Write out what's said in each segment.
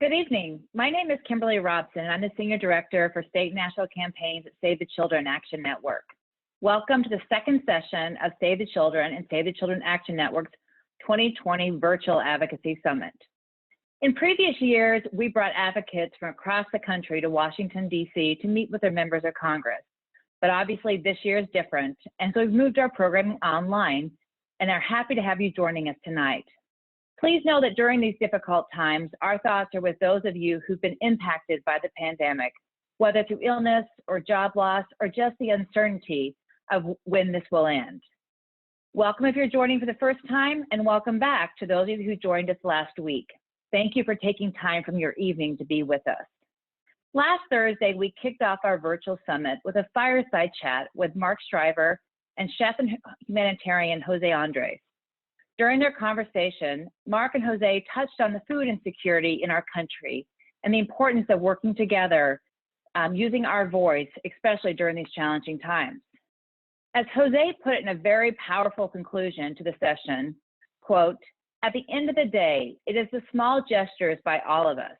Good evening. My name is Kimberly Robson. I'm the Senior Director for State National Campaigns at Save the Children Action Network. Welcome to the second session of Save the Children and Save the Children Action Network's 2020 Virtual Advocacy Summit. In previous years, we brought advocates from across the country to Washington, D.C. to meet with their members of Congress. But obviously this year is different, and so we've moved our programming online and are happy to have you joining us tonight. Please know that during these difficult times, our thoughts are with those of you who've been impacted by the pandemic, whether through illness or job loss or just the uncertainty of when this will end. Welcome if you're joining for the first time, and welcome back to those of you who joined us last week. Thank you for taking time from your evening to be with us. Last Thursday, we kicked off our virtual summit with a fireside chat with Mark Shriver and chef and humanitarian Jose Andres. During their conversation, Mark and Jose touched on the food insecurity in our country and the importance of working together, using our voice, especially during these challenging times. As Jose put it in a very powerful conclusion to the session, quote, "At the end of the day, it is the small gestures by all of us.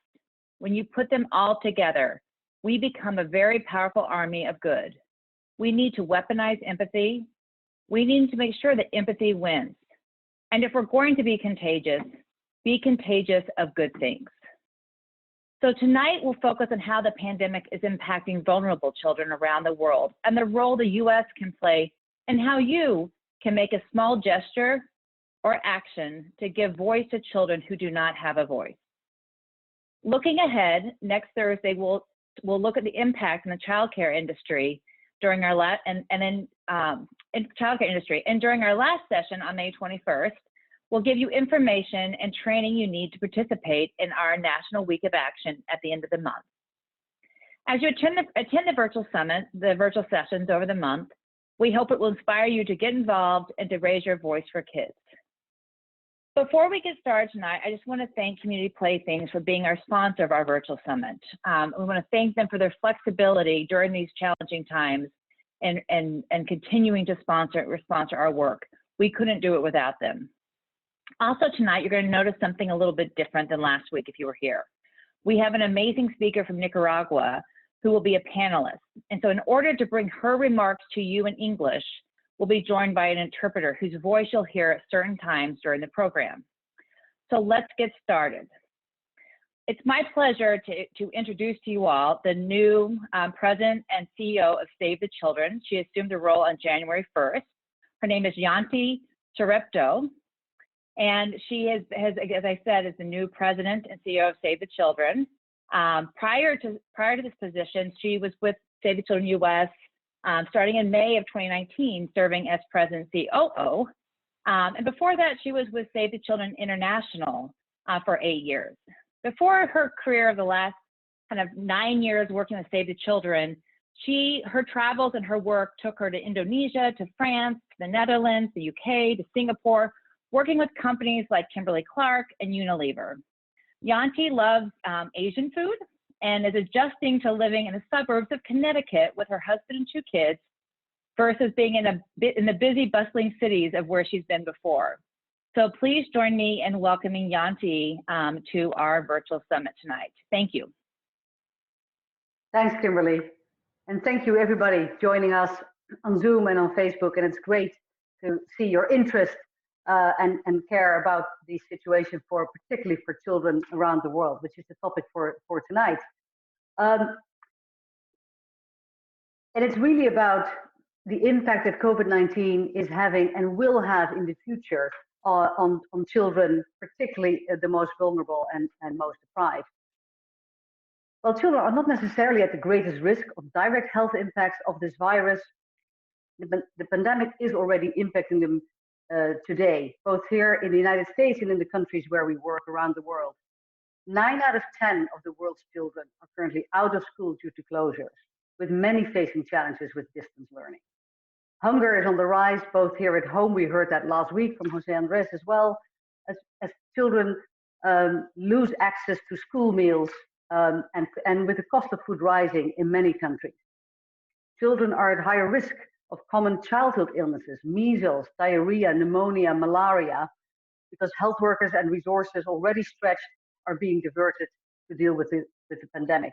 When you put them all together, we become a very powerful army of good. We need to weaponize empathy. We need to make sure that empathy wins. And if we're going to be contagious of good things." So tonight we'll focus on how the pandemic is impacting vulnerable children around the world and the role the U.S. can play and how you can make a small gesture or action to give voice to children who do not have a voice. Looking ahead, next Thursday we'll look at the impact in the childcare industry during our last during our last session on May 21st, we'll give you information and training you need to participate in our National Week of Action at the end of the month. As you attend the virtual summit, the virtual sessions over the month, we hope it will inspire you to get involved and to raise your voice for kids. Before we get started tonight, I just want to thank Community Playthings for being our sponsor of our virtual summit. We want to thank them for their flexibility during these challenging times and continuing to sponsor our work. We couldn't do it without them. Also tonight, you're going to notice something a little bit different than last week if you were here. We have an amazing speaker from Nicaragua who will be a panelist. And so in order to bring her remarks to you in English, we'll be joined by an interpreter whose voice you'll hear at certain times during the program. So let's get started. It's my pleasure to introduce to you all the new President and CEO of Save the Children. She assumed the role on January 1st. Her name is Janti Soeripto, and she has, as I said, is the new President and CEO of Save the Children. Prior to this position, she was with Save the Children US, starting in May of 2019, serving as President COO. And before that, she was with Save the Children International for 8 years. Before her career of the last kind of 9 years working with Save the Children, her travels and her work took her to Indonesia, to France, to the Netherlands, the UK, to Singapore, working with companies like Kimberly-Clark and Unilever. Janti loves Asian food and is adjusting to living in the suburbs of Connecticut with her husband and 2 kids versus being in the busy, bustling cities of where she's been before. So please join me in welcoming Janti to our virtual summit tonight. Thank you. Thanks, Kimberly. And thank you, everybody, joining us on Zoom and on Facebook. And it's great to see your interest and care about the situation particularly for children around the world, which is the topic for tonight. And it's really about the impact that COVID-19 is having and will have in the future on children, particularly the most vulnerable and most deprived. While children are not necessarily at the greatest risk of direct health impacts of this virus, the pandemic is already impacting them today, both here in the United States and in the countries where we work around the world. 9 out of 10 of the world's children are currently out of school due to closures, with many facing challenges with distance learning. Hunger is on the rise, both here at home, we heard that last week from Jose Andres as well, as children lose access to school meals and with the cost of food rising in many countries. Children are at higher risk of common childhood illnesses, measles, diarrhea, pneumonia, malaria, because health workers and resources already stretched are being diverted to deal with the pandemic.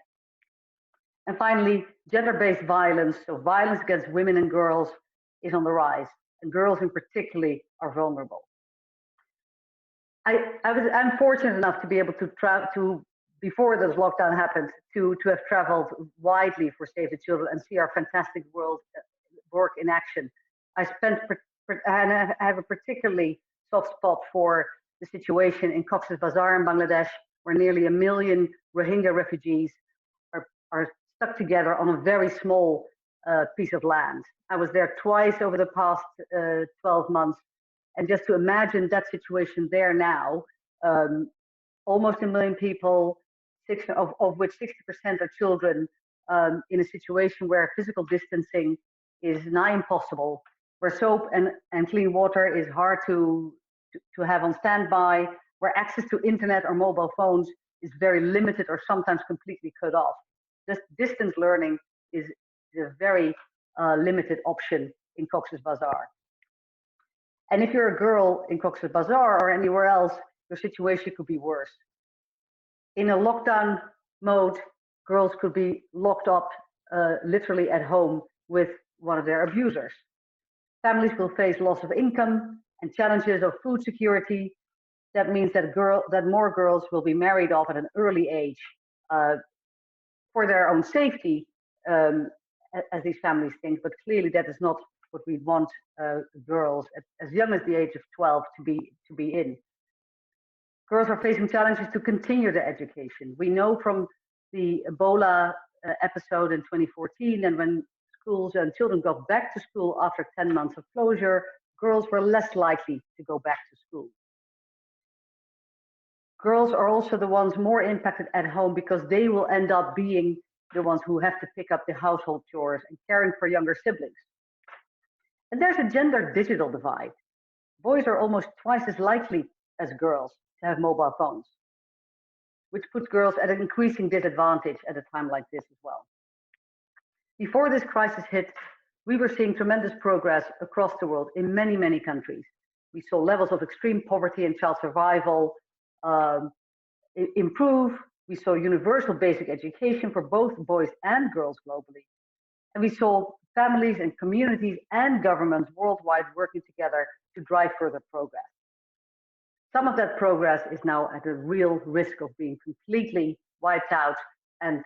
And finally, gender-based violence, so violence against women and girls, is on the rise, and girls in particular are vulnerable. I'm fortunate enough to be able to travel before this lockdown happened, to have traveled widely for Save the Children and see our fantastic work in action. I have a particularly soft spot for the situation in Cox's Bazar in Bangladesh, where nearly 1 million Rohingya refugees are stuck together on a very small piece of land. I was there twice over the past 12 months, and just to imagine that situation there now, almost 1 million people, of which 60% are children, in a situation where physical distancing is nigh impossible, where soap and clean water is hard to have on standby, where access to internet or mobile phones is very limited or sometimes completely cut off. This distance learning is a very limited option in Cox's Bazar. And if you're a girl in Cox's Bazar or anywhere else, your situation could be worse. In a lockdown mode, girls could be locked up literally at home with one of their abusers. Families will face loss of income and challenges of food security. That means that more girls will be married off at an early age for their own safety, as these families think, but clearly that is not what we want girls as young as the age of 12 to be in. Girls are facing challenges to continue their education. We know from the Ebola episode in 2014, and when schools and children got back to school after 10 months of closure, girls were less likely to go back to school. Girls are also the ones more impacted at home because they will end up being the ones who have to pick up the household chores and caring for younger siblings. And there's a gender digital divide. Boys are almost twice as likely as girls to have mobile phones, which puts girls at an increasing disadvantage at a time like this as well. Before this crisis hit, we were seeing tremendous progress across the world in many, many countries. We saw levels of extreme poverty and child survival improve. We saw universal basic education for both boys and girls globally. And we saw families and communities and governments worldwide working together to drive further progress. Some of that progress is now at a real risk of being completely wiped out, and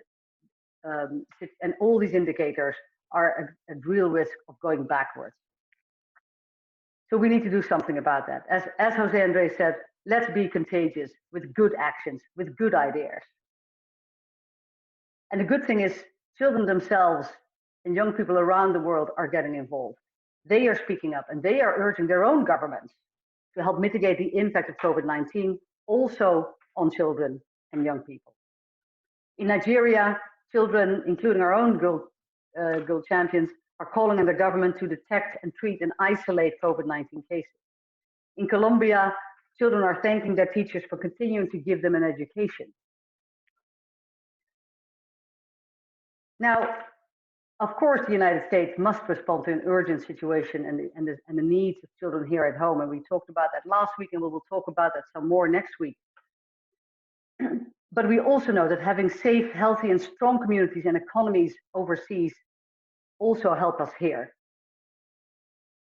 all these indicators are at real risk of going backwards. So we need to do something about that. As Jose Andres said, let's be contagious with good actions, with good ideas. And the good thing is, children themselves and young people around the world are getting involved. They are speaking up and they are urging their own governments to help mitigate the impact of COVID-19 also on children and young people. In Nigeria, children, including our own girl champions, are calling on the government to detect and treat and isolate COVID-19 cases. In Colombia, children are thanking their teachers for continuing to give them an education. Now, of course, the United States must respond to an urgent situation and the needs of children here at home. And we talked about that last week, and we will talk about that some more next week. But we also know that having safe, healthy, and strong communities and economies overseas also help us here.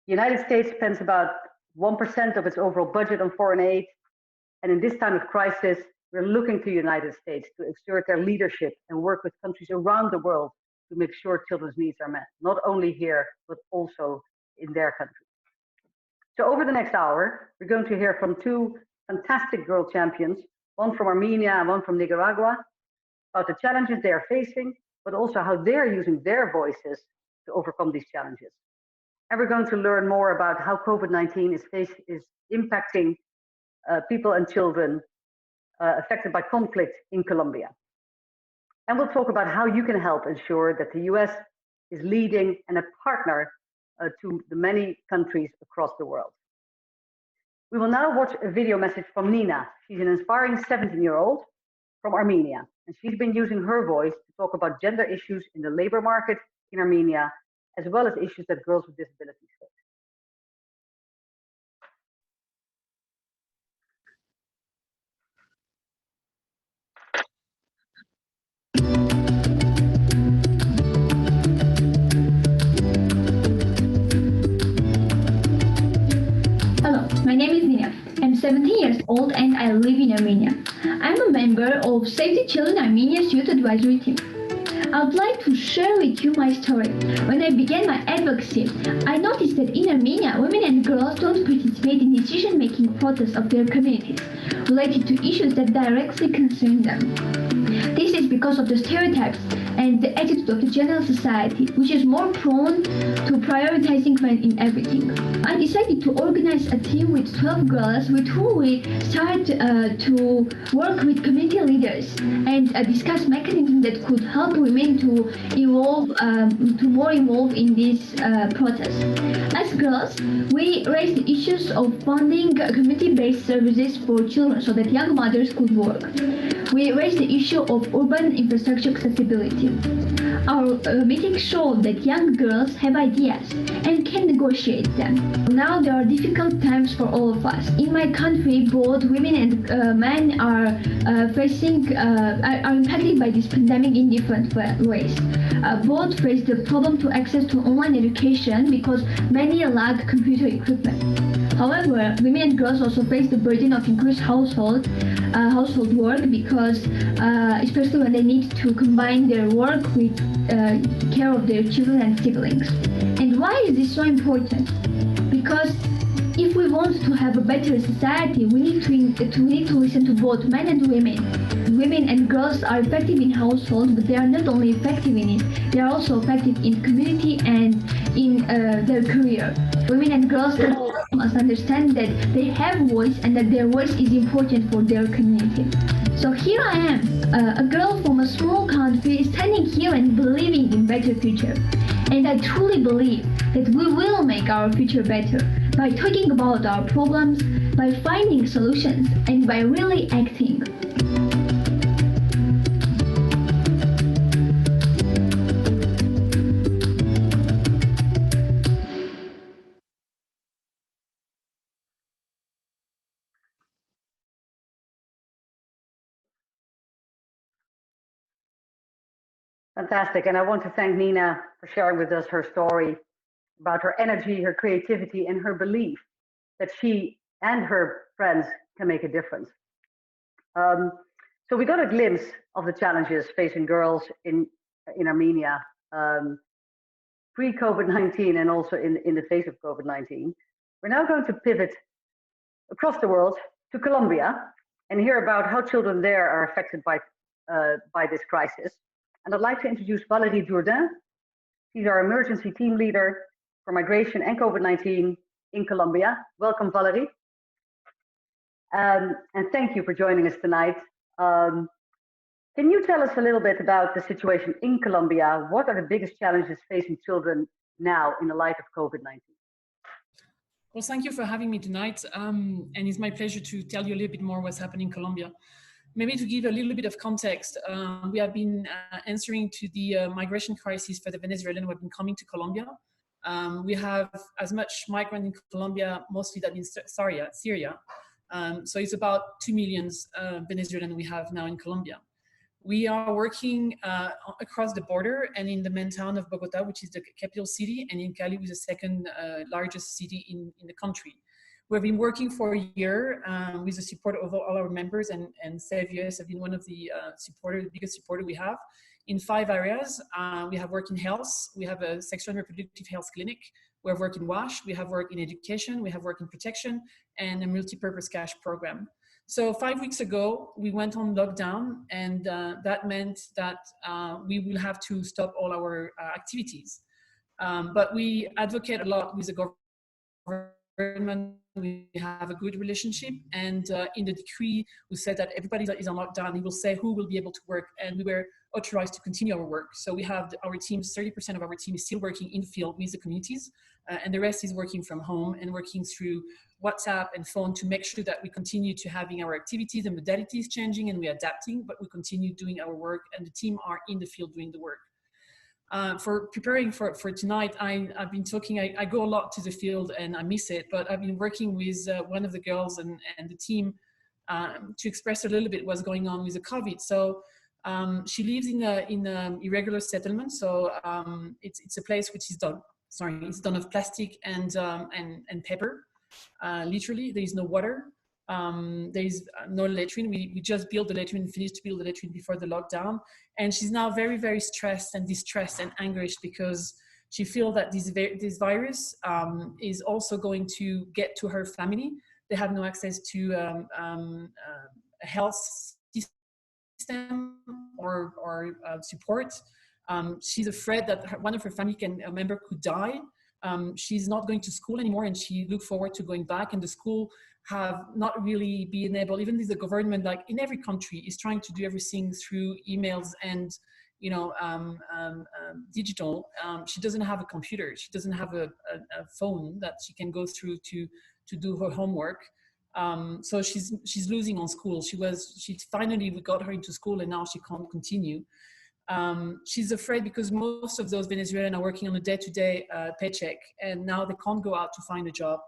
The United States spends about 1% of its overall budget on foreign aid. And in this time of crisis, we're looking to the United States to exert their leadership and work with countries around the world to make sure children's needs are met, not only here, but also in their country. So over the next hour, we're going to hear from two fantastic girl champions, one from Armenia and one from Nicaragua, about the challenges they are facing, but also how they're using their voices to overcome these challenges. And we're going to learn more about how COVID-19 is impacting people and children affected by conflict in Colombia. And we'll talk about how you can help ensure that the US is leading and a partner to the many countries across the world. We will now watch a video message from Nina. She's an inspiring 17-year-old from Armenia, and she's been using her voice to talk about gender issues in the labor market in Armenia, as well as issues that girls with disabilities face. Armenia. I'm a member of Save the Children Armenia's Youth Advisory Team. I would like to share with you my story. When I began my advocacy, I noticed that in Armenia, women and girls don't participate in decision-making process of their communities related to issues that directly concern them. This is because of the stereotypes and the attitude of the general society, which is more prone to prioritizing men in everything. I decided to organize a team with 12 girls with whom we started to work with community leaders and discuss mechanisms that could help women to evolve, to more involve in this process. As girls, we raised the issues of funding community-based services for children so that young mothers could work. We raised the issue of urban infrastructure accessibility. Our meetings showed that young girls have ideas and can negotiate them. Now there are difficult times for all of us. In my country, both women and men are impacted by this pandemic in different ways. Both face the problem to access to online education because many lack computer equipment. However, women and girls also face the burden of increased household work because, especially when they need to combine their work with care of their children and siblings. And why is this so important? Because if we want to have a better society, we need to listen to both men and women. Women and girls are effective in household, but they are not only effective in it, they are also effective in community and in their career. Women and girls must understand that they have voice and that their voice is important for their community. So here I am, a girl from a small country standing here and believing in better future. And I truly believe that we will make our future better by talking about our problems, by finding solutions, and by really acting. Fantastic. And I want to thank Nina for sharing with us her story about her energy, her creativity, and her belief that she and her friends can make a difference. So we got a glimpse of the challenges facing girls in Armenia pre-COVID-19 and also in the face of COVID-19. We're now going to pivot across the world to Colombia and hear about how children there are affected by this crisis. And I'd like to introduce Valerie Dourdin. She's our emergency team leader for migration and COVID-19 in Colombia. Welcome, Valerie. And thank you for joining us tonight. Can you tell us a little bit about the situation in Colombia? What are the biggest challenges facing children now in the light of COVID-19? Well, thank you for having me tonight. And it's my pleasure to tell you a little bit more what's happening in Colombia. Maybe to give a little bit of context, we have been answering to the migration crisis for the Venezuelans who have been coming to Colombia. We have as much migrant in Colombia, mostly that in Syria. So it's about 2 million Venezuelans we have now in Colombia. We are working across the border and in the main town of Bogota, which is the capital city, and in Cali, which is the second largest city in the country. We've been working for a year with the support of all our members, and Save US have been one of the biggest supporters we have in 5 areas. We have work in health, we have a sexual and reproductive health clinic, we have work in WASH, we have work in education, we have work in protection, and a multi-purpose cash program. So 5 weeks ago, we went on lockdown, and that meant that we will have to stop all our activities. But we advocate a lot with the government. We have a good relationship, and in the decree we said that everybody that is on lockdown, we will say who will be able to work, and we were authorized to continue our work. So we have our teams, 30% of our team is still working in the field with the communities, and the rest is working from home and working through WhatsApp and phone to make sure that we continue to having our activities and modalities changing, and we're adapting, but we continue doing our work, and the team are in the field doing the work. For preparing for tonight, I've been talking, I go a lot to the field and I miss it, but I've been working with one of the girls and the team to express a little bit what's going on with the COVID. So she lives in a irregular settlement. So it's a place which is it's done of plastic and paper. Literally, there is no water. There is no latrine. We just built the latrine, finished to build the latrine before the lockdown. And she's now very, very stressed and distressed and anguished because she feels that this virus is also going to get to her family. They have no access to a health system or support. She's afraid that one of her family member could die. She's not going to school anymore, and she looked forward to going back, and the school have not really been able, even if the government, like in every country, is trying to do everything through emails and digital. She doesn't have a computer. She doesn't have a phone that she can go through to do her homework. So she's losing on school. We got her into school, and now she can't continue. She's afraid because most of those Venezuelans are working on a day-to-day paycheck, and now they can't go out to find a job.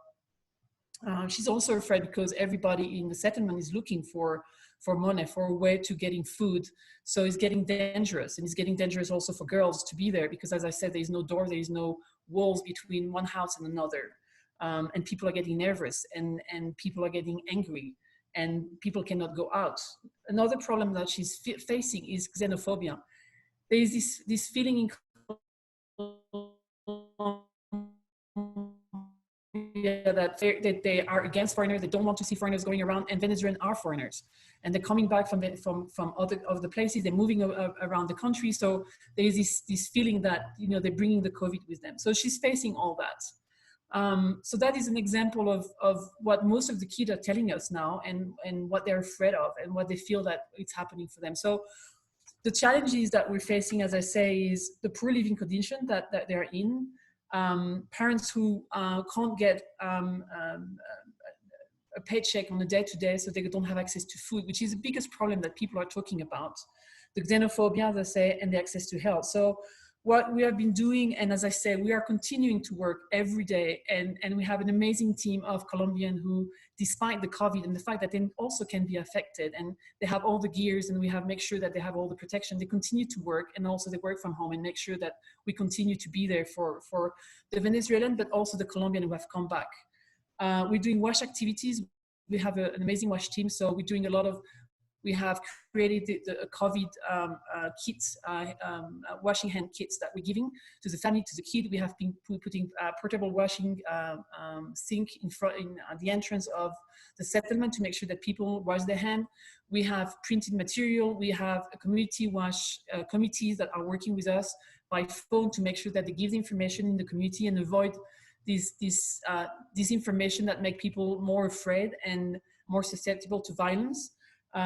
She's also afraid because everybody in the settlement is looking for money, for a way to getting food. So it's getting dangerous, and it's getting dangerous also for girls to be there because, as I said, there is no door, there is no walls between one house and another. And people are getting nervous, and people are getting angry, and people cannot go out. Another problem that she's facing is xenophobia. There is this feeling in that they are against foreigners. They don't want to see foreigners going around, and Venezuelans are foreigners, and they're coming back from other places. They're moving around the country, so there is this feeling that they're bringing the COVID with them. So she's facing all that. So that is an example of what most of the kids are telling us now, and what they're afraid of, and what they feel that it's happening for them. So the challenges that we're facing, as I say, is the poor living condition that they're in. Parents who can't get a paycheck on a day-to-day, so they don't have access to food, which is the biggest problem that people are talking about. The xenophobia, as I say, and the access to health. So what we have been doing, and as I say, we are continuing to work every day, and we have an amazing team of Colombians who, despite the COVID and the fact that they also can be affected, and they have all the gears, and we have make sure that they have all the protection, they continue to work, and also they work from home and make sure that we continue to be there for the Venezuelan, but also the Colombian who have come back. We're doing wash activities. We have an amazing wash team, so we're doing a lot of, we have created the COVID kits, washing hand kits that we're giving to the family, to the kid. We have been putting portable washing sink at the entrance of the settlement to make sure that people wash their hand. We have printed material. We have a community wash committees that are working with us by phone to make sure that they give the information in the community and avoid this information that make people more afraid and more susceptible to violence.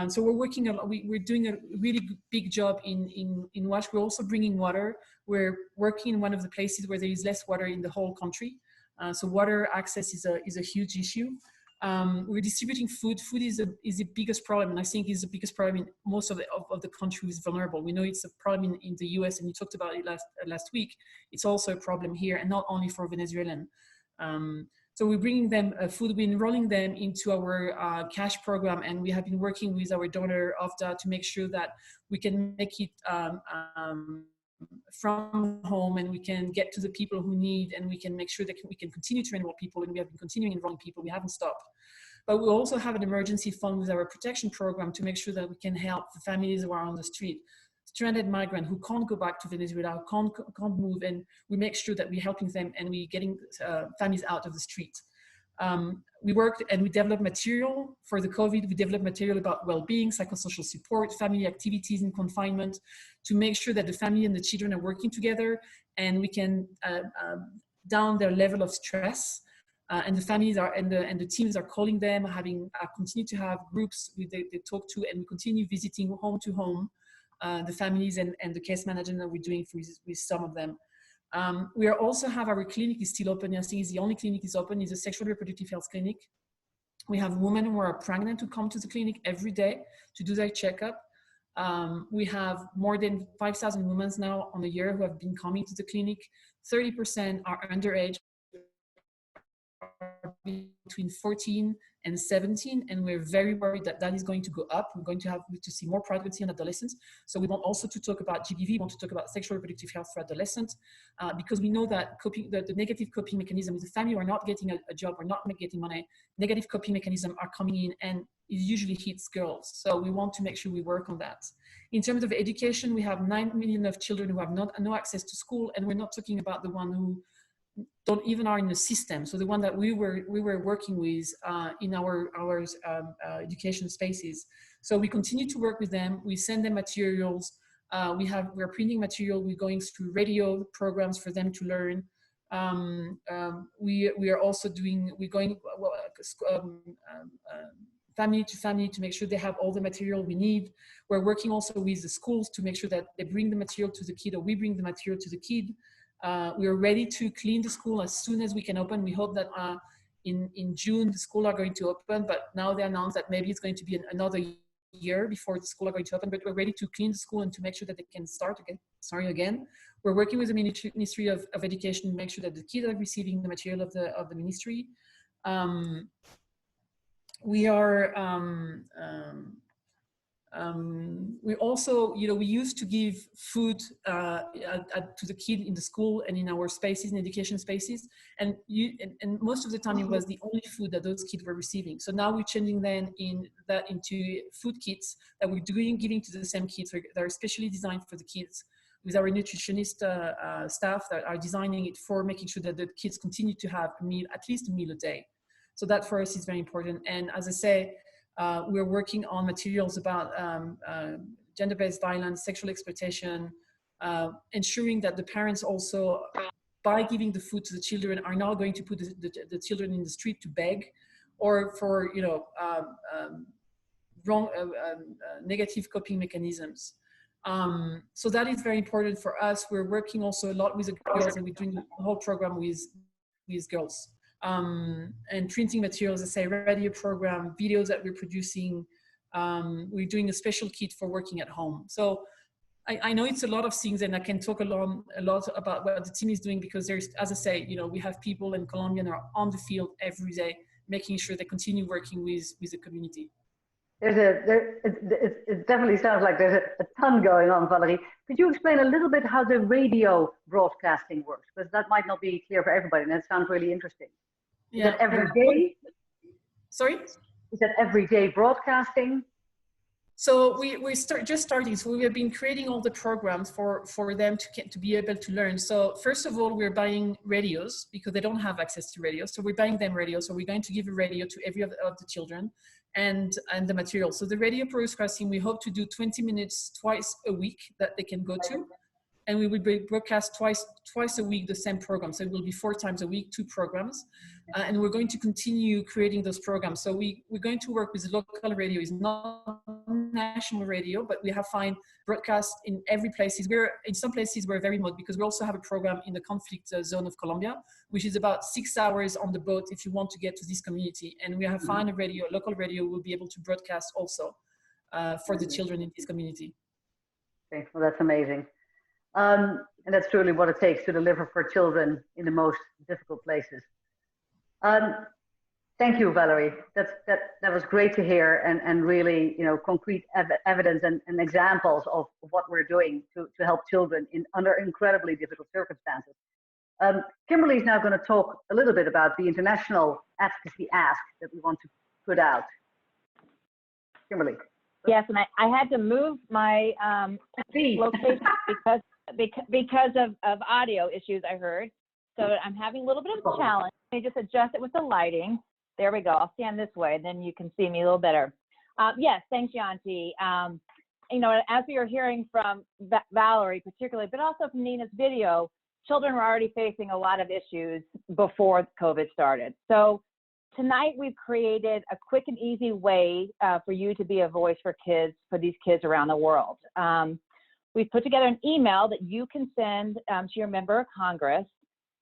So we're working a lot, we're doing a really big job in wash. We're also bringing water. We're working in one of the places where there is less water in the whole country. So water access is a huge issue. We're distributing food. Food is the biggest problem, and I think is the biggest problem in most of the country is vulnerable. We know it's a problem in the US, and you talked about it last week. It's also a problem here, and not only for Venezuelan. So we're bringing them food, we're enrolling them into our cash program, and we have been working with our donor OFDA to make sure that we can make it from home, and we can get to the people who need, and we can make sure that we can continue to enroll people, and we have been continuing enrolling people, we haven't stopped. But we also have an emergency fund with our protection program to make sure that we can help the families who are on the street. Stranded migrants who can't go back to Venezuela, who can't move, and we make sure that we're helping them and we're getting families out of the street. We worked and we developed material for the COVID. We developed material about well-being, psychosocial support, family activities in confinement, to make sure that the family and the children are working together, and we can down their level of stress. And the families are and the teams are calling them, continue to have groups they talk to, and we continue visiting home to home. The families and the case management that we're doing with some of them. We also have our clinic is still open. I think it's the only clinic is open, is a sexual reproductive health clinic. We have women who are pregnant who come to the clinic every day to do their checkup. We have more than 5,000 women now on a year who have been coming to the clinic. 30% are underage, between 14 and 17, and we're very worried that that is going to go up. We're going to have to see more pregnancy in adolescents. So we want also to talk about GBV, we want to talk about sexual reproductive health for adolescents, because we know that the negative coping mechanism is the family who are not getting a job or not getting money. Negative coping mechanisms are coming in, and it usually hits girls. So we want to make sure we work on that. In terms of education, we have 9 million of children who have no access to school, and we're not talking about the one who don't even are in the system. So the one that we were working with in our education spaces. So we continue to work with them. We send them materials. We're printing material. We're going through radio programs for them to learn. We are also doing, we're going family to family to make sure they have all the material we need. We're working also with the schools to make sure that they bring the material to the kid, or we bring the material to the kid. We are ready to clean the school as soon as we can open. We hope that in June the school are going to open, but now they announced that maybe it's going to be another year before the school are going to open, but we're ready to clean the school and to make sure that they can start again. We're working with the Ministry of Education to make sure that the kids are receiving the material of the ministry. We also, we used to give food to the kid in the school and in our spaces, in education spaces, and most of the time it was the only food that those kids were receiving. So now we're changing into food kits that we're giving to the same kids that are specially designed for the kids, with our nutritionist staff that are designing it for making sure that the kids continue to have at least a meal a day. So that for us is very important. And as I say, we're working on materials about gender-based violence, sexual exploitation, ensuring that the parents also, by giving the food to the children, are not going to put the children in the street to beg, or for wrong negative coping mechanisms. So that is very important for us. We're working also a lot with the girls, and we're doing the whole program with girls. And printing materials, as I say, radio program, videos that we're producing. We're doing a special kit for working at home. So I know it's a lot of things, and I can talk a lot about what the team is doing, because there's, as I say, we have people in Colombia that are on the field every day, making sure they continue working with the community. It definitely sounds like there's a ton going on, Valerie. Could you explain a little bit how the radio broadcasting works? Because that might not be clear for everybody, and that sounds really interesting. Is that every day? Sorry? Is that everyday broadcasting? So we're just starting. So we have been creating all the programs for them to be able to learn. So first of all, we're buying radios because they don't have access to radios. So we're buying them radios. So we're going to give a radio to every of the children and the material. So the radio broadcasting, we hope to do 20 minutes twice a week that they can go to. And we will broadcast twice a week the same program. So it will be 4 times a week, 2 programs. And we're going to continue creating those programs. So we're going to work with local radio. It's not national radio, but we have find broadcasts in every place. In some places we're very remote, because we also have a program in the conflict zone of Colombia, which is about 6 hours on the boat if you want to get to this community. And we have find a local radio will be able to broadcast also for the children in this community. Okay, well, that's amazing. And that's truly what it takes to deliver for children in the most difficult places. Thank you, Valerie. That was great to hear, and really, concrete evidence and examples of what we're doing to help children under incredibly difficult circumstances. Kimberly is now going to talk a little bit about the international advocacy ask that we want to put out. Kimberly. Yes, and I had to move my location because of audio issues, I heard. So I'm having a little bit of a challenge. Let me just adjust it with the lighting. There we go. I'll stand this way, then you can see me a little better. Yes, thanks, Janti. As we were hearing from Valerie particularly, but also from Nina's video, children were already facing a lot of issues before COVID started. So tonight we've created a quick and easy way for you to be a voice for these kids around the world. We've put together an email that you can send to your member of Congress,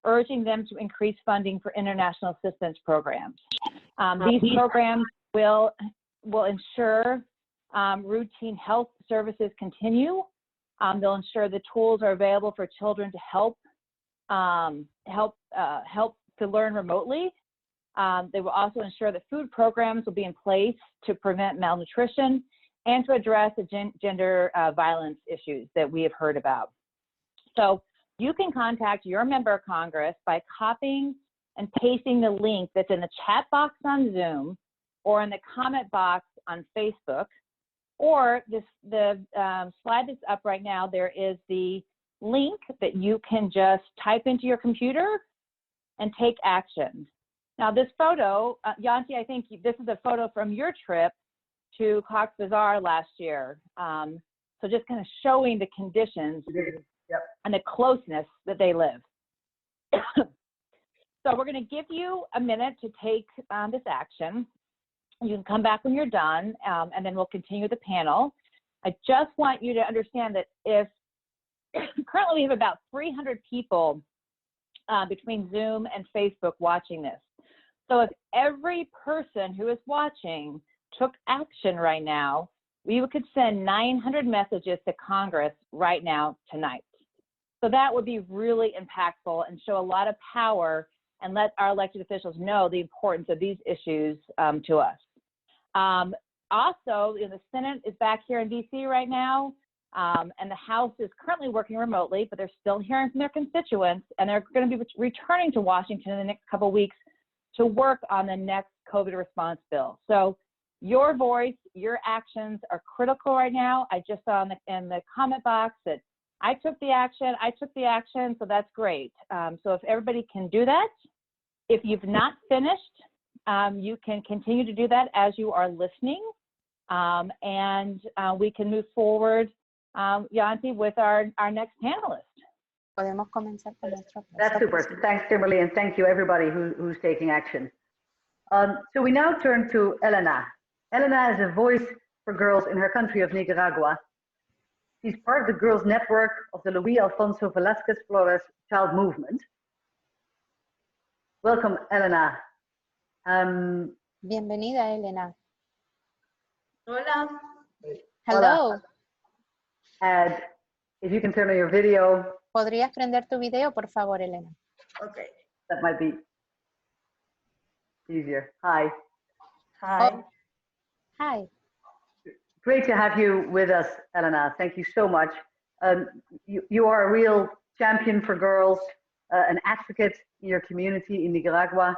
urging them to increase funding for international assistance programs. These programs will ensure routine health services continue. They'll ensure the tools are available for children to help to learn remotely. They will also ensure that food programs will be in place to prevent malnutrition and to address the gender violence issues that we have heard about. So you can contact your member of Congress by copying and pasting the link that's in the chat box on Zoom or in the comment box on Facebook, or the slide that's up right now, there is the link that you can just type into your computer and take action. Now this photo, Janti, I think this is a photo from your trip to Cox's Bazar last year. So just kind of showing the conditions and the closeness that they live. So we're going to give you a minute to take this action. You can come back when you're done, and then we'll continue the panel. I just want you to understand that if currently we have about 300 people between Zoom and Facebook watching this. So if every person who is watching took action right now, we could send 900 messages to Congress right now tonight. So that would be really impactful and show a lot of power and let our elected officials know the importance of these issues to us. Also, the Senate is back here in DC right now, and the House is currently working remotely, but they're still hearing from their constituents, and they're going to be returning to Washington in the next couple of weeks to work on the next COVID response bill. So your voice, your actions are critical right now. I just saw in the comment box that I took the action, so that's great. So if everybody can do that, if you've not finished, you can continue to do that as you are listening, and we can move forward, Janti, with our next panelist. Podemos comenzar con nuestro That's super. Thanks, Kimberly, and thank you everybody who's taking action. So we now turn to Elena. Elena is a voice for girls in her country of Nicaragua. She's part of the girls' network of the Luis Alfonso Velázquez Flores Child Movement. Welcome, Elena. Bienvenida, Elena. Hola. Hello. And if you can turn on your video. ¿Podrías prender tu video, por favor, Elena? Okay. That might be easier. Hi. Hi. Oh. Hi. Great to have you with us, Elena. Thank you so much. You are a real champion for girls, an advocate in your community in Nicaragua,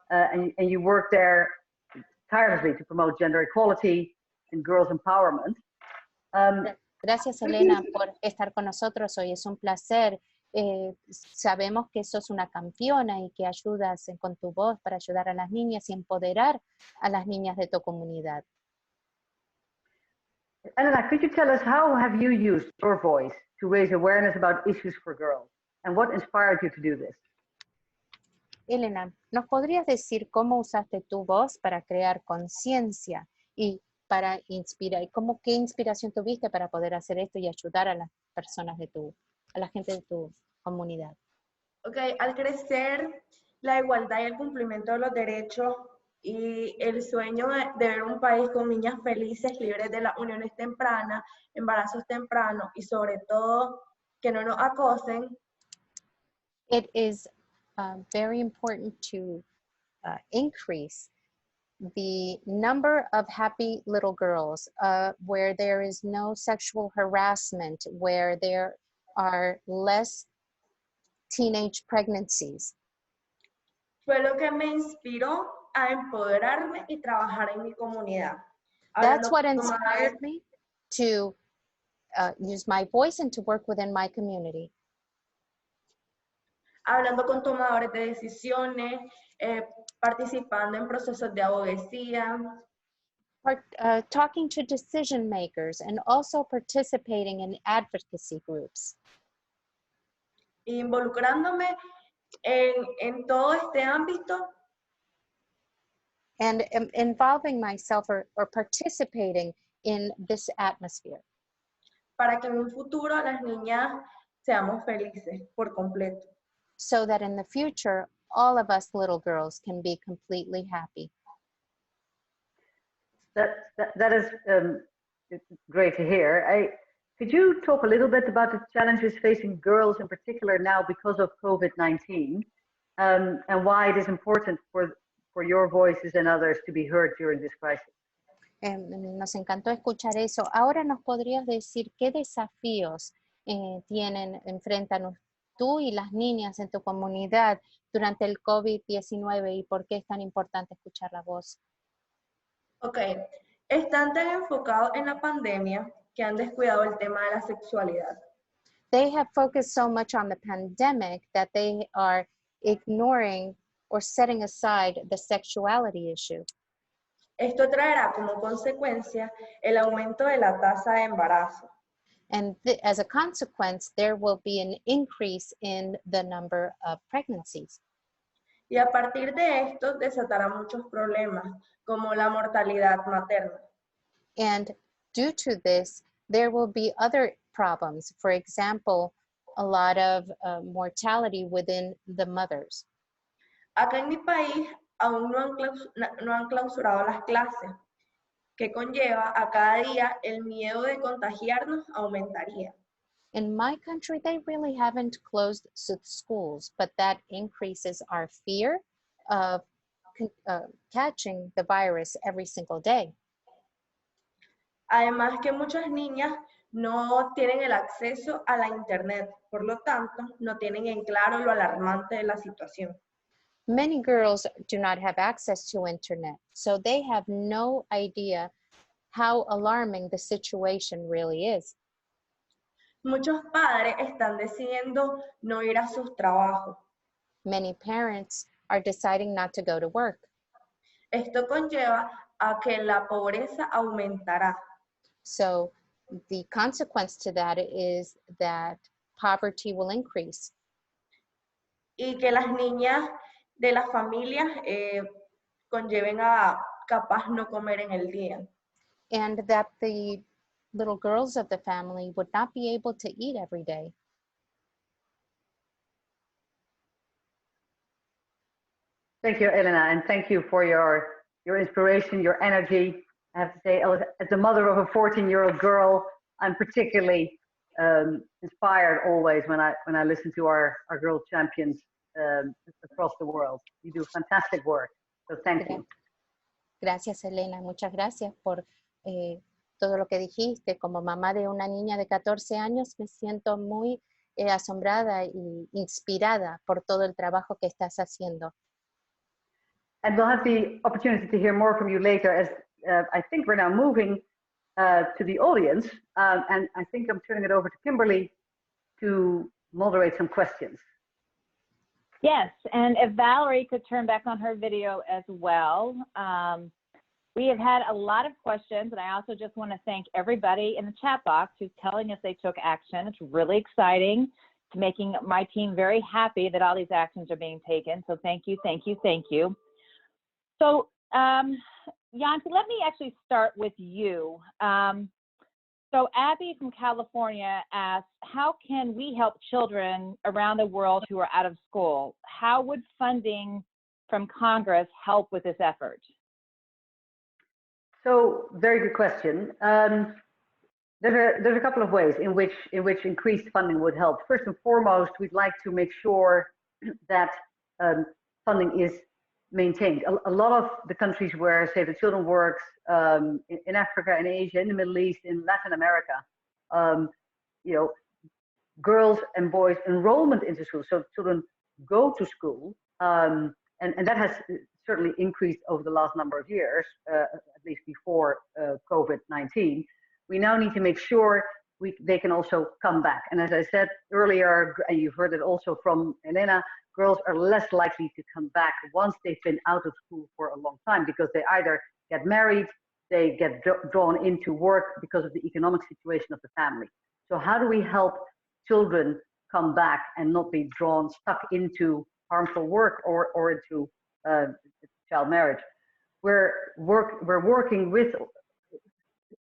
and you work there tirelessly to promote gender equality and girls' empowerment. Gracias, Elena, por estar con nosotros hoy. Es un placer. Sabemos que sos una campeona y que ayudas con tu voz para ayudar a las niñas y empoderar a las niñas de tu comunidad. Elena, could you tell us how have you used your voice to raise awareness about issues for girls, and what inspired you to do this? Elena, ¿nos podrías decir cómo usaste tu voz para crear conciencia y para inspirar? ¿Qué inspiración tuviste para poder hacer esto y ayudar a las personas a la gente de tu comunidad? Okay, al crecer, la igualdad y el cumplimiento de los derechos y el sueño de ver un país con niñas felices, libres de las uniones tempranas, embarazos tempranos y sobre todo que no nos acosen. It is very important to increase the number of happy little girls where there is no sexual harassment, where there are less teenage pregnancies. Fue lo que me inspiró a empoderarme y trabajar en mi comunidad. That's what inspired me to use my voice and to work within my community. Hablando con tomadores de decisiones, participando en procesos de abogacía. Talking to decision makers and also participating in advocacy groups. Involucrándome en todo este ámbito. And involving myself or participating in this atmosphere. Para que en un futuro las niñas seamos felices por completo. So that in the future, all of us little girls can be completely happy. That is great to hear. Could you talk a little bit about the challenges facing girls in particular now because of COVID-19, and why it is important for for your voices and others to be heard during this crisis. Nos encantó escuchar eso. Ahora nos podrías decir qué desafíos enfrentan tú y las niñas en tu comunidad durante el COVID-19 y por qué es tan importante escuchar la voz. Ok, están tan enfocados en la pandemia que han descuidado el tema de la sexualidad. They have focused so much on the pandemic that they are ignoring or setting aside the sexuality issue. Esto traerá como consecuencia el aumento de la tasa de embarazo. And as a consequence, there will be an increase in the number of pregnancies. Y a partir de esto desatará muchos problemas, como la mortalidad materna. And due to this, there will be other problems. For example, a lot of mortality within the mothers. Acá en mi país aún no han clausurado las clases, que conlleva a cada día el miedo de contagiarnos aumentaría. In my country, they really haven't closed schools, but that increases our fear of catching the virus every single day. Además que muchas niñas no tienen el acceso a la internet, por lo tanto, no tienen en claro lo alarmante de la situación. Many girls do not have access to internet, so they have no idea how alarming the situation really is. Muchos padres están decidiendo no ir a sus trabajos. Many parents are deciding not to go to work. Esto conlleva a que la pobreza aumentará. So the consequence to that is that poverty will increase. Y que las niñas de las familias conlleven a capaz no comer en el día. And that the little girls of the family would not be able to eat every day. Thank you, Elena, and thank you for your inspiration, your energy. I have to say, as the mother of a 14-year-old girl, I'm particularly inspired always when I listen to our girl champions across the world. You do fantastic work, so thank you. Gracias, Elena. Muchas gracias por todo lo que dijiste. Como mamá de una niña de 14 años, me siento muy asombrada y inspirada por todo el trabajo que estás haciendo. And we'll have the opportunity to hear more from you later, as I think we're now moving to the audience, and I think I'm turning it over to Kimberly to moderate some questions. Yes, and if Valerie could turn back on her video as well. We have had a lot of questions, and I also just want to thank everybody in the chat box who's telling us they took action. It's really exciting. It's making my team very happy that all these actions are being taken. So thank you, thank you, thank you. So Janti, let me actually start with you. So Abby from California asked, how can we help children around the world who are out of school? How would funding from Congress help with this effort? So, very good question. There's a couple of ways in which increased funding would help. First and foremost, we'd like to make sure that funding is maintained. A lot of the countries where Save the Children works, in Africa, in Asia, in the Middle East, in Latin America, you know, girls and boys enrollment into school, so children go to school, and that has certainly increased over the last number of years, at least before COVID-19. We now need to make sure they can also come back. And as I said earlier, and you've heard it also from Elena, girls are less likely to come back once they've been out of school for a long time, because they either get married, they get drawn into work because of the economic situation of the family. So how do we help children come back and not be stuck into harmful work or into child marriage? We're working with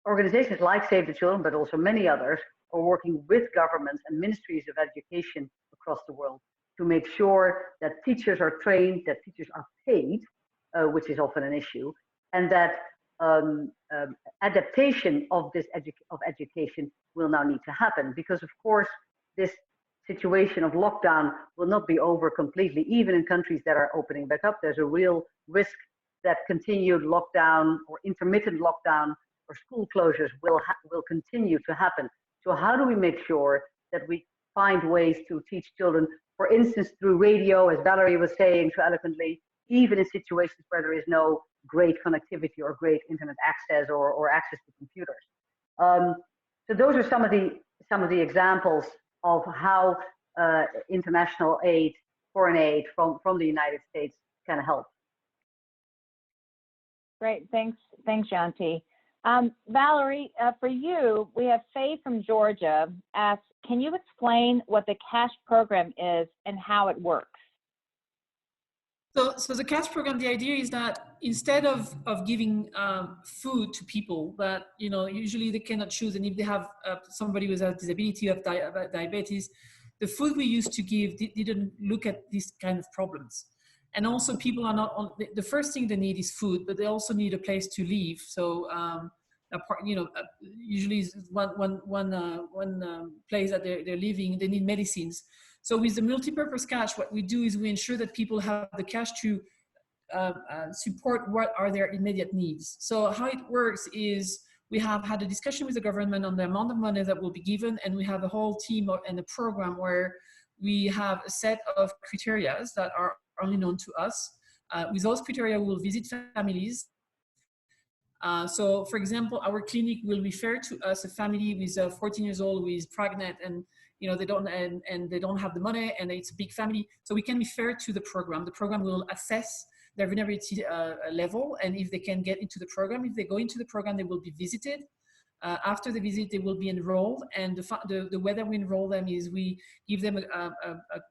organizations like Save the Children, but also many others, are working with governments and ministries of education across the world to make sure that teachers are trained, that teachers are paid, which is often an issue, and that adaptation of this education will now need to happen, because of course this situation of lockdown will not be over completely. Even in countries that are opening back up, there's a real risk that continued lockdown or intermittent lockdown or school closures will continue to happen. So how do we make sure that we find ways to teach children, for instance, through radio, as Valerie was saying so eloquently, even in situations where there is no great connectivity or great internet access or access to computers. So those are some of the examples of how international aid, foreign aid from the United States can help. Great, thanks, Janti. Valerie, for you, we have Faye from Georgia asks, can you explain what the CASH program is and how it works? So the CASH program, the idea is that instead of giving food to people that, you know, usually they cannot choose, and if they have somebody with a disability of diabetes, the food we used to give didn't look at these kind of problems. And also people are not on, the first thing they need is food, but they also need a place to live. So, usually one place that they're living, they need medicines. So with the multipurpose cash, what we do is we ensure that people have the cash to support what are their immediate needs. So how it works is we have had a discussion with the government on the amount of money that will be given, and we have a whole team and a program where we have a set of criteria that are only known to us. With those criteria, we'll visit families. So for example, our clinic will refer to us a family with 14 years old who is pregnant, and you know they don't have the money, and it's a big family. So we can refer to the program. The program will assess their vulnerability level, and if they can get into the program, if they go into the program, they will be visited. After the visit, they will be enrolled, and the way that we enroll them is we give them a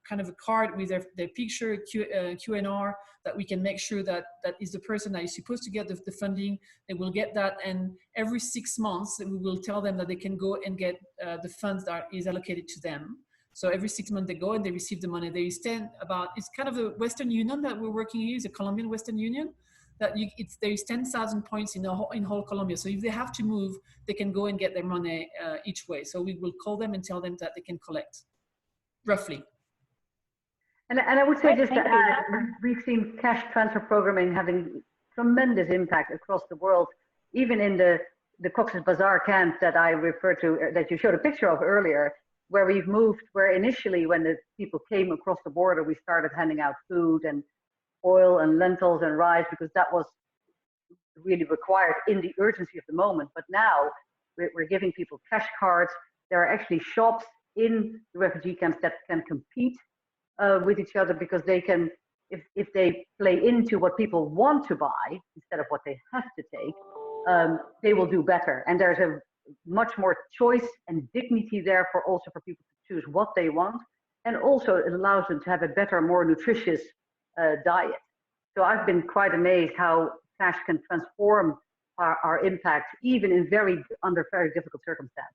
kind of a card with their picture, Q&R, that we can make sure that is the person that is supposed to get the funding. They will get that, and every 6 months we will tell them that they can go and get the funds that is allocated to them. So every 6 months they go and they receive the money. They stand about, it's kind of a Western Union that we're working here, is a Colombian Western Union. That there is 10,000 points in whole Colombia. So if they have to move, they can go and get their money each way. So we will call them and tell them that they can collect, roughly. And I would say, just to add, we've seen cash transfer programming having tremendous impact across the world, even in the Cox's Bazar camp that I referred to, that you showed a picture of earlier, where we've moved, where initially when the people came across the border, we started handing out food and oil and lentils and rice, because that was really required in the urgency of the moment. But now we're giving people cash cards. There are actually shops in the refugee camps that can compete with each other, because they can, if they play into what people want to buy instead of what they have to take, they will do better. And there's a much more choice and dignity there for people to choose what they want. And also it allows them to have a better, more nutritious diet. So I've been quite amazed how cash can transform our impact, even in under very difficult circumstances.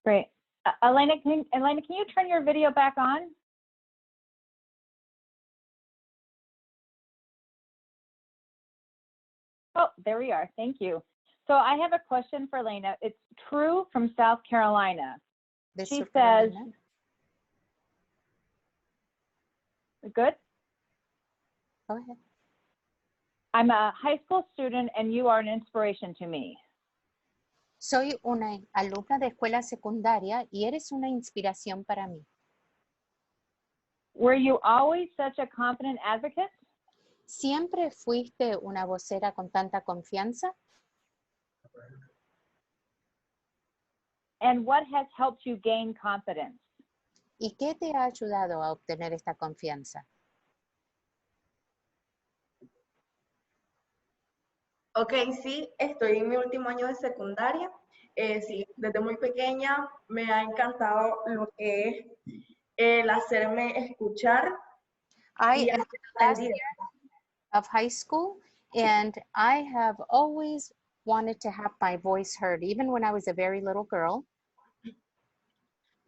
Great. Elena, can you turn your video back on? Oh, there we are. Thank you. So I have a question for Elena. It's True from South Carolina. She says, good? Go ahead. I'm a high school student and you are an inspiration to me. Soy una alumna de escuela secundaria y eres una inspiración para mí. Were you always such a confident advocate? ¿Siempre fuiste una vocera con tanta confianza? And what has helped you gain confidence? ¿Y qué te ha ayudado a obtener esta confianza? Ok, sí, estoy en mi último año de secundaria. Sí, desde muy pequeña me ha encantado lo que es el hacerme escuchar. I am last year of high school, and I have always wanted to have my voice heard, even when I was a very little girl.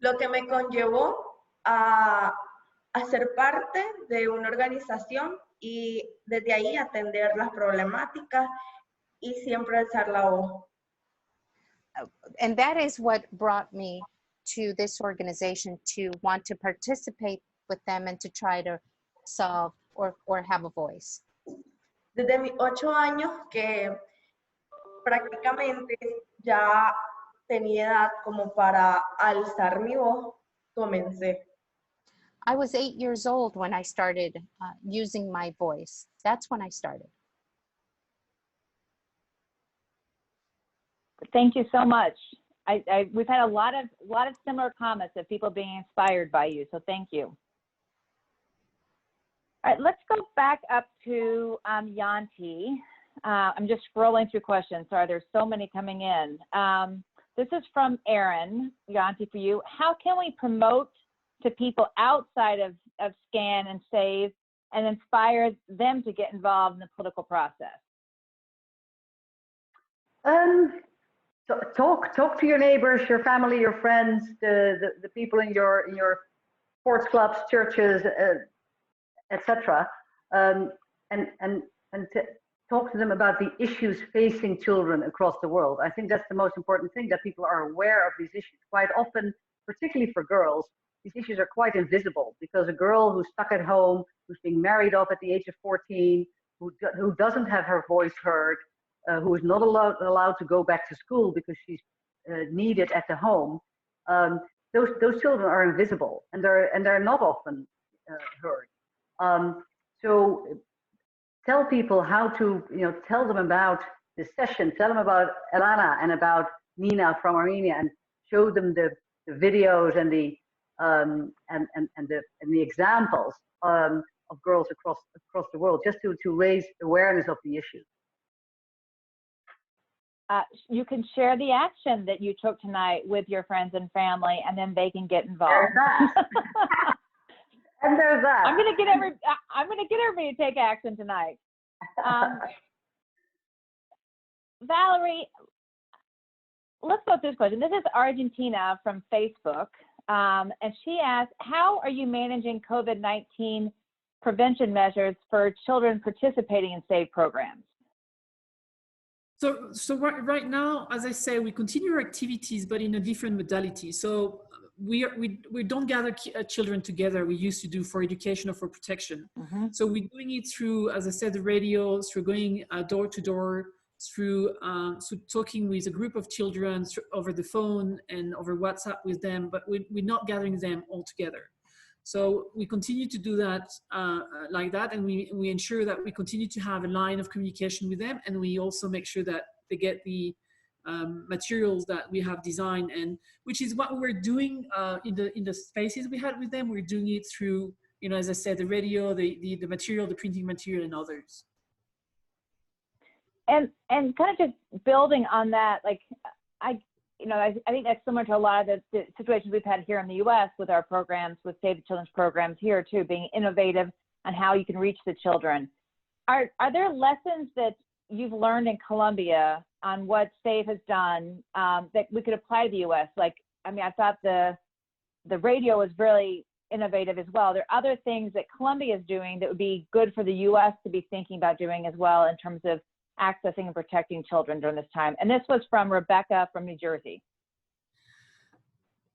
Lo que me conllevó a ser parte de una organización y desde ahí atender las problemáticas y siempre alzar la voz. And that is what brought me to this organization to want to participate with them and to try to solve or have a voice? Desde mis 8 años que prácticamente ya tenía edad como para alzar mi voz, comencé. I was 8 years old when I started using my voice. That's when I started. Thank you so much. We've had a lot of similar comments of people being inspired by you, so thank you. All right, let's go back up to Janti. I'm just scrolling through questions. Sorry, there's so many coming in. This is from Aaron, Janti, for you. How can we promote to people outside of SCAN and SAVE and inspire them to get involved in the political process? Talk to your neighbors, your family, your friends, the people in your sports clubs, churches, etc. And talk to them about the issues facing children across the world. I think that's the most important thing, that people are aware of these issues. Quite often, particularly for girls, these issues are quite invisible, because a girl who's stuck at home, who's being married off at the age of 14, who doesn't have her voice heard, who is not allowed to go back to school because she's needed at the home, those children are invisible, and they're not often heard. So tell people how to, tell them about this session, tell them about Elena and about Nina from Armenia, and show them the videos and the examples of girls across the world, just to raise awareness of the issue. You can share the action that you took tonight with your friends and family, and then they can get involved. There's that. And there's that. I'm gonna get everybody to take action tonight. Valerie, let's go through this question. This is Argentina from Facebook, and she asks, how are you managing COVID-19 prevention measures for children participating in SAVE programs? So right now, as I say, we continue our activities, but in a different modality. So we don't gather children together. We used to do for education or for protection. Mm-hmm. So we're doing it through, as I said, the radio, through going door to door, through talking with a group of children over the phone and over WhatsApp with them, but we're not gathering them all together. So we continue to do that like that, and we ensure that we continue to have a line of communication with them, and we also make sure that they get the materials that we have designed, and which is what we're doing in the spaces we had with them. We're doing it through, as I said, the radio, the material, the printing material, and others. And kind of just building on that, like I think that's similar to a lot of the situations we've had here in the U.S. with our programs, with Save the Children's programs here too, being innovative on how you can reach the children. Are there lessons that you've learned in Colombia on what Save has done that we could apply to the U.S.? Like, I mean, I thought the radio was really innovative as well. There are other things that Colombia is doing that would be good for the U.S. to be thinking about doing as well in terms of accessing and protecting children during this time. And this was from Rebecca from New Jersey.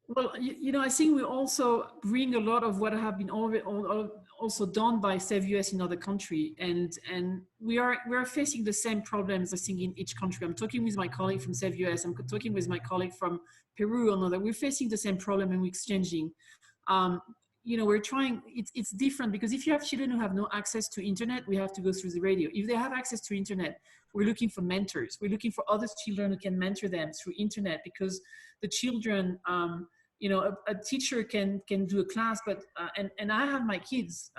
Well, I think we also bring a lot of what have been also done by Save US in other countries, and we are facing the same problems, I think, in each country. I'm talking with my colleague from Save US, I'm talking with my colleague from Peru, another. We're facing the same problem, and we're exchanging. We're trying, it's different, because if you have children who have no access to internet, we have to go through the radio. If they have access to internet, we're looking for mentors. We're looking for other children who can mentor them through internet, because the children, a teacher can do a class, but, and I have my kids,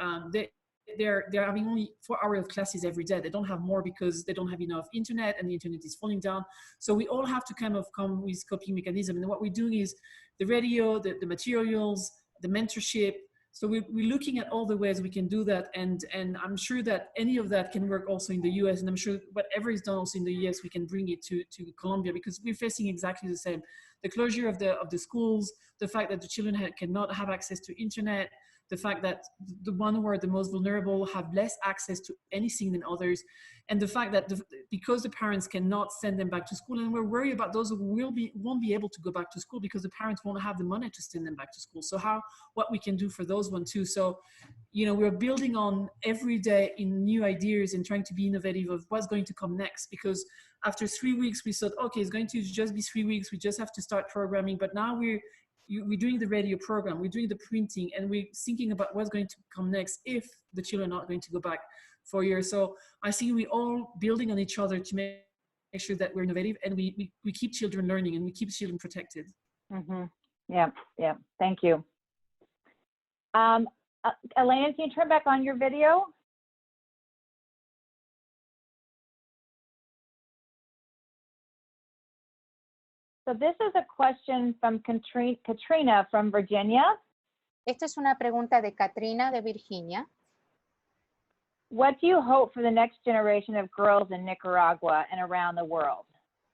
they're having only 4 hours of classes every day. They don't have more because they don't have enough internet, and the internet is falling down. So we all have to kind of come with coping mechanism. And what we're doing is the radio, the materials, the mentorship. So we're looking at all the ways we can do that, and I'm sure that any of that can work also in the US, and I'm sure whatever is done also in the US, we can bring it to Colombia, because we're facing exactly the same. The closure of the schools, the fact that the children cannot have access to internet, the fact that the one who are the most vulnerable have less access to anything than others, and the fact that because the parents cannot send them back to school, and we're worried about those who won't be able to go back to school because the parents won't have the money to send them back to school. So what we can do for those one too. So, you know, we're building on every day in new ideas and trying to be innovative of what's going to come next, because after 3 weeks we thought, okay, it's going to just be 3 weeks, we just have to start programming. But now we're doing the radio program, we're doing the printing, and we're thinking about what's going to come next if the children are not going to go back for a year. So I think we're all building on each other to make sure that we're innovative, and we keep children learning and we keep children protected. Mm-hmm. Yeah, thank you. Elena, can you turn back on your video? So this is a question from Katrina from Virginia. Esta es una pregunta de Katrina de Virginia. What do you hope for the next generation of girls in Nicaragua and around the world?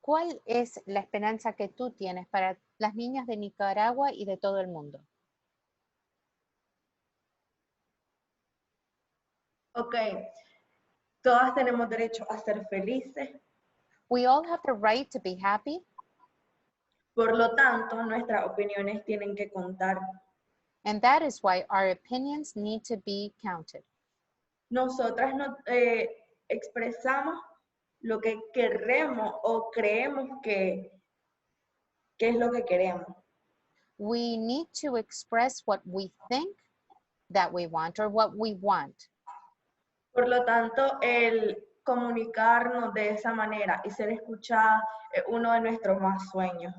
¿Cuál es la esperanza que tú tienes para las niñas de Nicaragua y de todo el mundo? Ok, todas tenemos derecho a ser felices. We all have the right to be happy. Por lo tanto, nuestras opiniones tienen que contar. And that is why our opinions need to be counted. Nosotras expresamos lo que queremos o creemos que es lo que queremos. We need to express what we think that we want or what we want. Por lo tanto, el comunicarnos de esa manera y ser escuchada es uno de nuestros más sueños.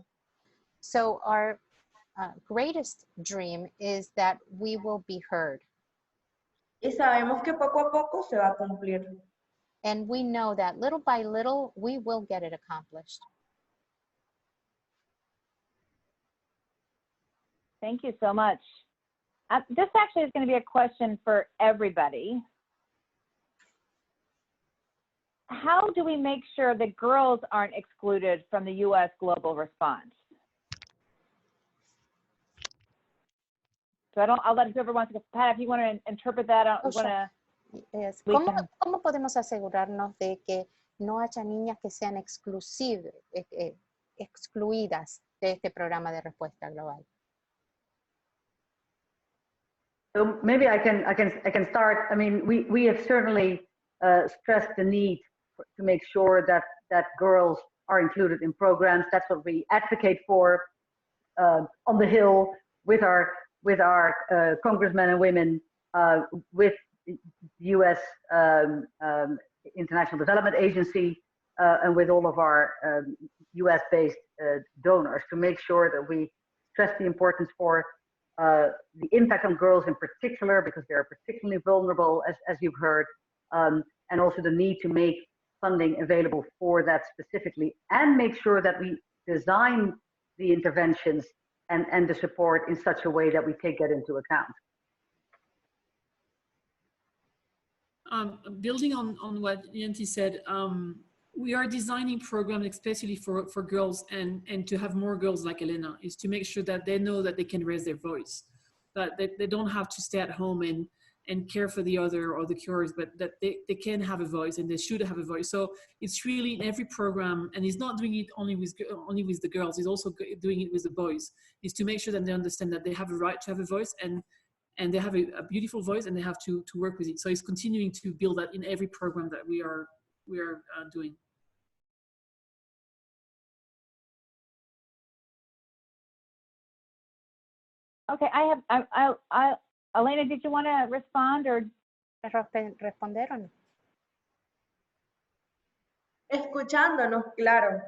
So our greatest dream is that we will be heard. Y sabemos que poco a poco se va a cumplir. And we know that little by little, we will get it accomplished. Thank you so much. This actually is going to be a question for everybody. How do we make sure that girls aren't excluded from the U.S. global response? So I'll let whoever wants to, Pat, if you want to interpret that, Yes. ¿Cómo podemos asegurarnos de que no haya niñas que sean excluidas de este programa de respuesta global? So maybe I can start. I mean, we have certainly stressed the need to make sure that girls are included in programs. That's what we advocate for on the Hill with our congressmen and women, with the U.S. International Development Agency, and with all of our U.S.-based donors, to make sure that we stress the importance for the impact on girls in particular, because they are particularly vulnerable, as you've heard, and also the need to make funding available for that specifically, and make sure that we design the interventions and the support in such a way that we take that into account. Building on what Janti said, we are designing programs especially for girls, and to have more girls like Elena, is to make sure that they know that they can raise their voice, that they don't have to stay at home and care for the other or the cures, but that they can have a voice, and they should have a voice. So it's really in every program, and he's not doing it only with the girls, he's also doing it with the boys, is to make sure that they understand that they have a right to have a voice, and they have a beautiful voice, and they have to work with it. So it's continuing to build that in every program that we are doing. Okay, Elena, did you want to respond or ¿Responder o no? Escuchándonos, claro.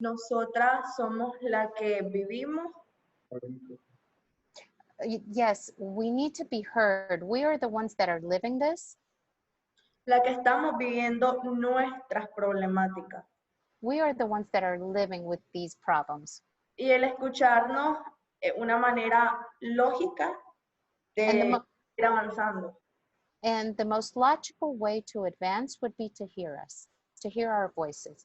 Nosotras somos la que vivimos. Yes, we need to be heard. We are the ones that are living this. La que estamos viviendo nuestras problemáticas. We are the ones that are living with these problems. Y el escucharnos es una manera lógica de ir avanzando. And the most logical way to advance would be to hear us, to hear our voices.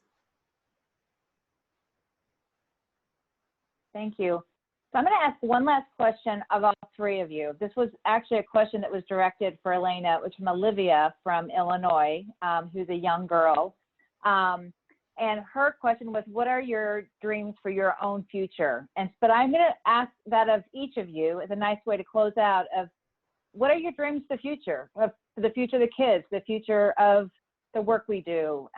Thank you. So I'm going to ask one last question of all three of you. This was actually a question that was directed for Elena. It was from Olivia from Illinois, who's a young girl. And her question was, what are your dreams for your own future? But I'm going to ask that of each of you as a nice way to close out of what are your dreams for the future, for the future of the kids, the future of the work we do?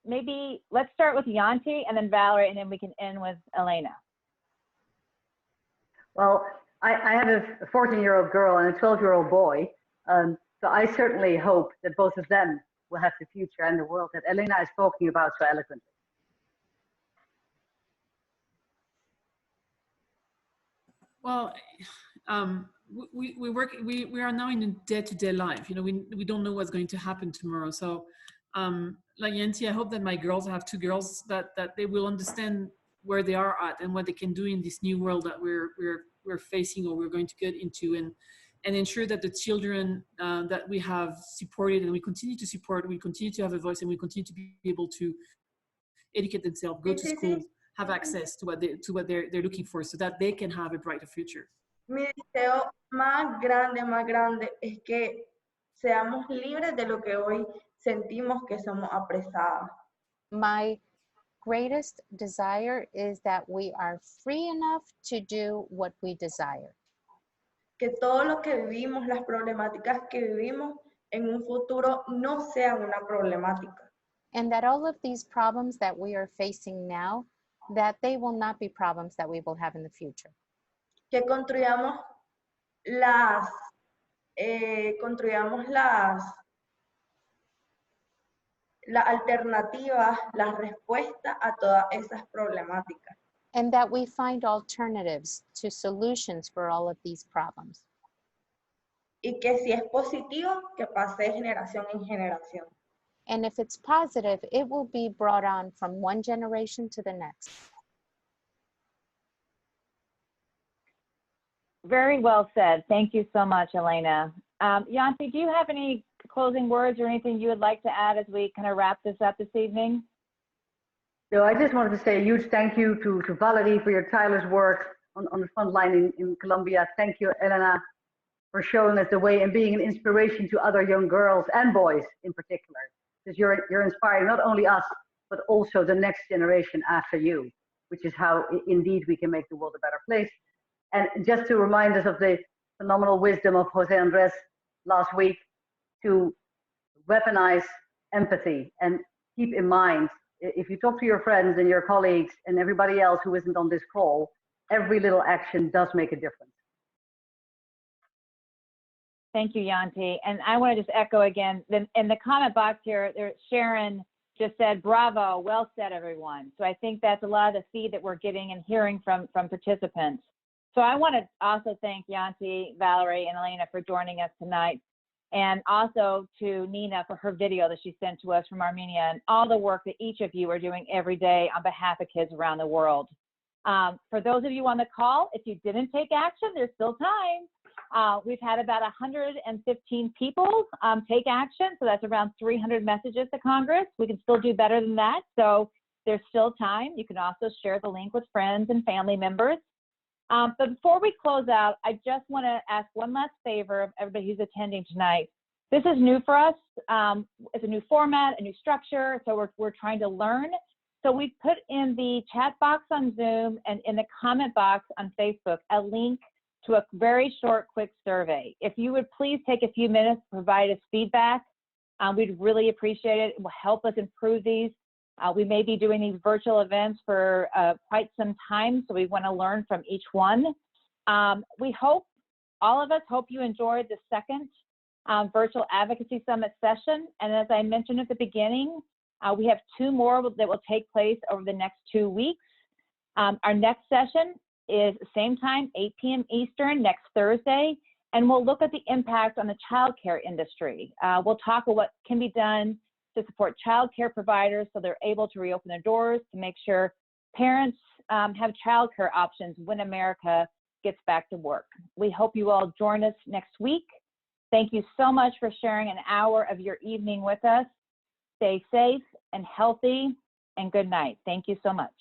Maybe let's start with Janti and then Valerie, and then we can end with Elena. Well, I have a 14-year-old girl and a 12-year-old boy. So I certainly hope that both of them will have the future and the world that Elena is talking about so eloquently. Well, we are now in a day-to-day life. You know, we don't know what's going to happen tomorrow. So, like Janti, I hope that my girls, I have two girls, that they will understand where they are at and what they can do in this new world that we're facing or we're going to get into, and ensure that the children that we have supported and we continue to support, we continue to have a voice, and we continue to be able to educate themselves, go to school, have access to what they're looking for, so that they can have a brighter future. Mi deseo más grande es que seamos libres de lo que hoy sentimos que somos apresadas. My greatest desire is that we are free enough to do what we desire. Que todo lo que vivimos, las problemáticas que vivimos en un futuro no sean una problemática. And that all of these problems that we are facing now, that they will not be problems that we will have in the future. Que construyamos las alternativas, las respuestas a todas esas problemáticas. And that we find alternatives to solutions for all of these problems. Y que si es positivo, que pase de generación en generación. And if it's positive, it will be brought on from one generation to the next. Very well said. Thank you so much, Elena. Janti, do you have any closing words or anything you would like to add as we kind of wrap this up this evening? So I just wanted to say a huge thank you to Valerie for your tireless work on the front line in Colombia. Thank you, Elena, for showing us the way and being an inspiration to other young girls and boys in particular. Because you're inspiring not only us, but also the next generation after you, which is how indeed we can make the world a better place. And just to remind us of the phenomenal wisdom of Jose Andres last week, to weaponize empathy and keep in mind, if you talk to your friends and your colleagues and everybody else who isn't on this call, every little action does make a difference. Thank you, Janti. And I want to just echo again, in the comment box here, Sharon just said, bravo, well said, everyone. So I think that's a lot of the feed that we're getting and hearing from participants. So I want to also thank Janti, Valerie, and Elena for joining us tonight, and also to Nina for her video that she sent to us from Armenia, and all the work that each of you are doing every day on behalf of kids around the world. For those of you on the call, if you didn't take action, there's still time. We've had about 115 people take action, so that's around 300 messages to Congress. We can still do better than that, so there's still time. You can also share the link with friends and family members. But before we close out, I just want to ask one last favor of everybody who's attending tonight. This is new for us. It's a new format, a new structure, so we're trying to learn. So we put in the chat box on Zoom and in the comment box on Facebook a link to a very short, quick survey. If you would please take a few minutes to provide us feedback, we'd really appreciate it. It will help us improve these. We may be doing these virtual events for quite some time, so we want to learn from each one. We hope, all of us hope you enjoyed the second Virtual Advocacy Summit session. And as I mentioned at the beginning, we have 2 more that will take place over the next 2 weeks. Our next session is same time, 8 p.m. Eastern, next Thursday, and we'll look at the impact on the childcare industry. We'll talk about what can be done to support childcare providers so they're able to reopen their doors, to make sure parents have childcare options when America gets back to work. We hope you all join us next week. Thank you so much for sharing an hour of your evening with us. Stay safe and healthy, and good night. Thank you so much.